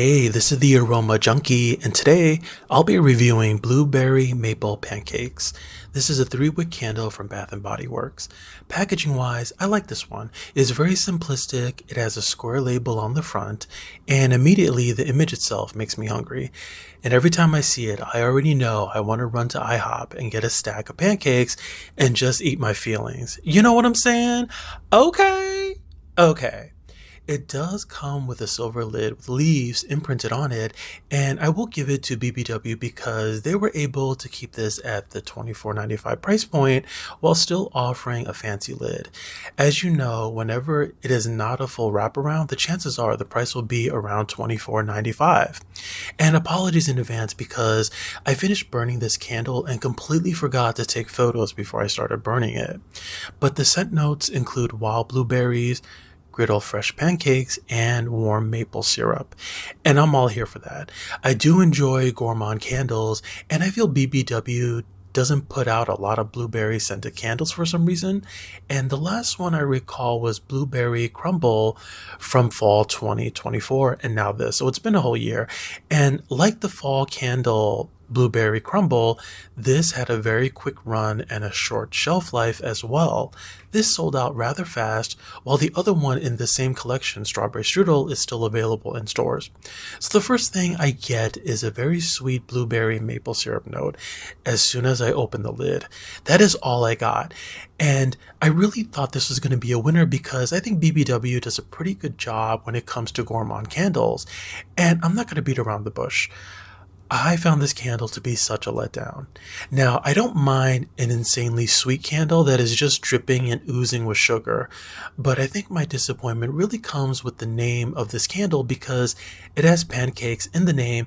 Hey, this is the Aroma Junkie, and today I'll be reviewing Blueberry Maple Pancakes. This is a 3-wick candle from Bath & Body Works. Packaging wise, I like this one. It's very simplistic, it has a square label on the front, and immediately the image itself makes me hungry. And every time I see it, I already know I want to run to IHOP and get a stack of pancakes and just eat my feelings. You know what I'm saying? Okay. It does come with a silver lid with leaves imprinted on it, and I will give it to BBW because they were able to keep this at the $24.95 price point while still offering a fancy lid. As you know, whenever it is not a full wraparound, the chances are the price will be around $24.95. And apologies in advance because I finished burning this candle and completely forgot to take photos before I started burning it. But the scent notes include wild blueberries, griddle fresh pancakes, and warm maple syrup. And I'm all here for that. I do enjoy gourmand candles, and I feel BBW doesn't put out a lot of blueberry scented candles for some reason. And the last one I recall was Blueberry Crumble from fall 2024, and now this. So it's been a whole year. And like the fall candle Blueberry Crumble, this had a very quick run and a short shelf life as well. This sold out rather fast, while the other one in the same collection, Strawberry Strudel, is still available in stores. So the first thing I get is a very sweet blueberry maple syrup note as soon as I open the lid. That is all I got. And I really thought this was going to be a winner because I think BBW does a pretty good job when it comes to gourmand candles. And I'm not going to beat around the bush. I found this candle to be such a letdown. Now, I don't mind an insanely sweet candle that is just dripping and oozing with sugar, but I think my disappointment really comes with the name of this candle because it has pancakes in the name,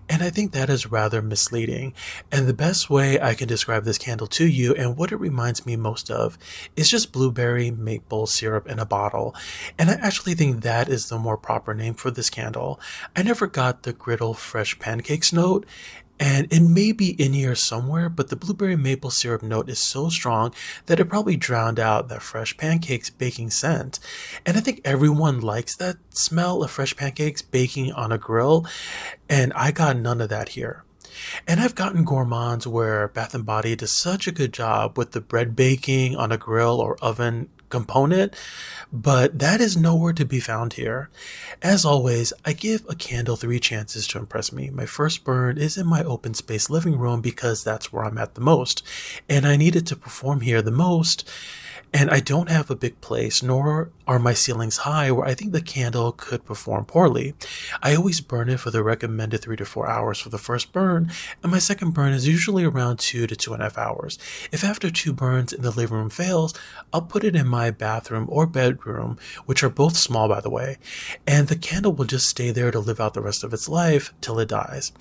and I think that is rather misleading. And the best way I can describe this candle to you and what it reminds me most of is just blueberry maple syrup in a bottle. And I actually think that is the more proper name for this candle. I never got the griddle fresh pancakes note, and it may be in here somewhere, but the blueberry maple syrup note is so strong that it probably drowned out that fresh pancakes baking scent. And I think everyone likes that smell of fresh pancakes baking on a grill, and I got none of that here. And I've gotten gourmands where Bath & Body does such a good job with the bread baking on a grill or oven component, but that is nowhere to be found here. As always, I give a candle 3 chances to impress me. My first burn is in my open space living room because that's where I'm at the most, and I needed to perform here the most. And I don't have a big place, nor are my ceilings high where I think the candle could perform poorly. I always burn it for the recommended 3 to 4 hours for the first burn, and my second burn is usually around 2 to 2.5 hours. If after 2 burns in the living room fails, I'll put it in my bathroom or bedroom, which are both small by the way, and the candle will just stay there to live out the rest of its life till it dies.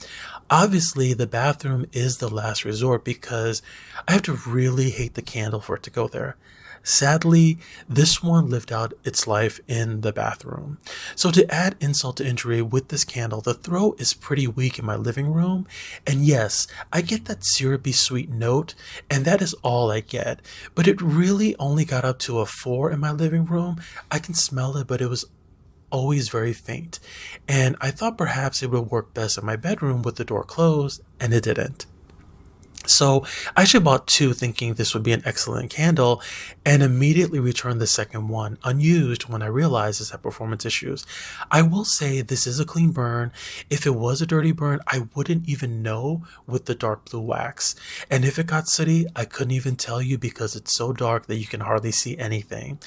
Obviously, the bathroom is the last resort because I have to really hate the candle for it to go there. Sadly, this one lived out its life in the bathroom. So to add insult to injury with this candle, the throw is pretty weak in my living room. And yes, I get that syrupy sweet note, and that is all I get. But it really only got up to a 4 in my living room. I can smell it, but it was always very faint. And I thought perhaps it would work best in my bedroom with the door closed, and it didn't. So I actually bought 2 thinking this would be an excellent candle and immediately returned the second one unused when I realized this had performance issues. I will say this is a clean burn. If it was a dirty burn, I wouldn't even know with the dark blue wax. And if it got sooty, I couldn't even tell you because it's so dark that you can hardly see anything.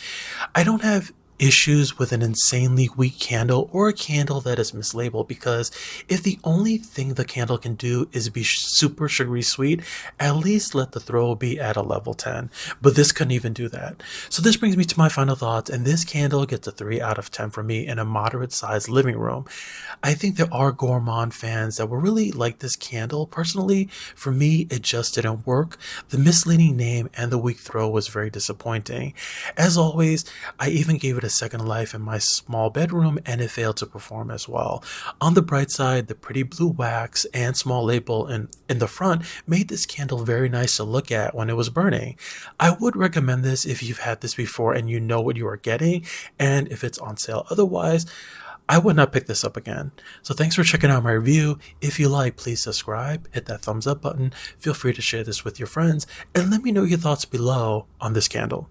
I don't have issues with an insanely weak candle or a candle that is mislabeled because if the only thing the candle can do is be super sugary sweet, at least let the throw be at a level 10. But this couldn't even do that. So this brings me to my final thoughts, and this candle gets a 3 out of 10 for me in a moderate sized living room. I think there are gourmand fans that will really like this candle. Personally, for me, it just didn't work. The misleading name and the weak throw was very disappointing. As always, I even gave it a second life in my small bedroom and it failed to perform as well. On the bright side, the pretty blue wax and small label in the front made this candle very nice to look at when it was burning. I would recommend this if you've had this before and you know what you are getting and if it's on sale. Otherwise, I would not pick this up again. So thanks for checking out my review. If you like, please subscribe, hit that thumbs up button. Feel free to share this with your friends, and let me know your thoughts below on this candle.